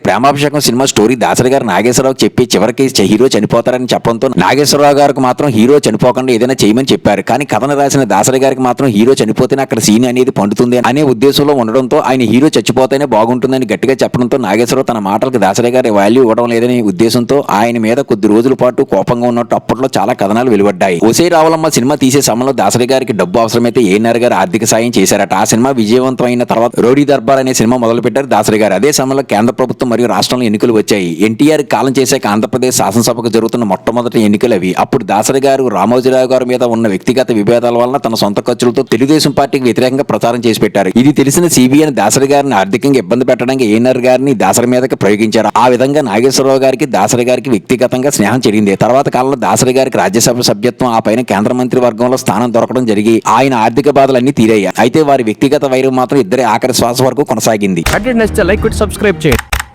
Premabhishekam cinema story Dasari గారు నాగేశ్వరరావు చెప్పి చివరికి హీరో చనిపోతారని చెప్పడంతో నాగేశ్వరరావు గారికి మాత్రం హీరో చనిపోకుండా ఏదైనా చేయమని చెప్పారు. కానీ కథను రాసిన దాసరి గారికి మాత్రం హీరో చనిపోతేనే అక్కడ సీన్ అనేది పండుతుంది అనే ఉద్దేశంలో ఉండడంతో ఆయన హీరో చచ్చిపోతేనే బాగుంటుందని గట్టిగా చెప్పడంతో నాగేశ్వరరావు తన మాటలకు దాసరి గారి వాల్యూ ఇవ్వడం లేదనే ఉద్దేశంతో ఆయన మీద కొద్ది రోజుల పాటు కోపంగా ఉన్నట్టు అప్పట్లో చాలా కథనాలు వెలువడ్డాయి. ఒసే రావులమ్మ సినిమా తీసే సమయంలో దాసరి గారికి డబ్బు అవసరమైతే ఏఎన్ఆర్ గారు ఆర్థిక సాయం చేశారట. ఆ సినిమా విజయవంతం అయిన తర్వాత రౌడీ దర్బార్ అనే సినిమా మొదలుపెట్టారు దాసరి గారు. అదే సమయంలో కేంద్ర ప్రభుత్వం మరియు రాష్ట్రంలో ఎన్నికలు వచ్చాయి. ఎన్టీఆర్ కాలం చేశాక ఆంధ్రప్రదేశ్ శాసనసభకు జరుగుతున్న మొట్టమొదటి ఎన్నికలు అవి. అప్పుడు దాసరి గారు రామోజీరావు గారి మీద ఉన్న వ్యక్తిగత విభేదాల వలన తన సొంత ఖర్చులతో తెలుగుదేశం పార్టీకి వ్యతిరేకంగా ప్రచారం చేసి పెట్టారు. ఇది తెలిసిన సిబిఐ దాసరి గారిని ఆర్థికంగా ఇబ్బంది పెట్టడానికి ఏఎన్ఆర్ గారిని దాసరి మీదకి ప్రయోగించారు. ఆ విధంగా నాగేశ్వరరావు గారికి దాసరి గారికి వ్యక్తిగతంగా స్నేహం జరిగింది. తర్వాత కాలంలో దాసరి గారికి రాజ్యసభ సభ్యత్వం, ఆ పైన కేంద్ర మంత్రి వర్గంలో స్థానం దొరకడం జరిగి ఆయన ఆర్థిక బాధలన్నీ తీరయ్యాయి. అయితే వారి వ్యక్తిగత వైరం మాత్రం ఇద్దరి ఆఖరి శ్వాస వరకు కొనసాగింది. లైక్ సబ్స్క్రైబ్ చేయండి.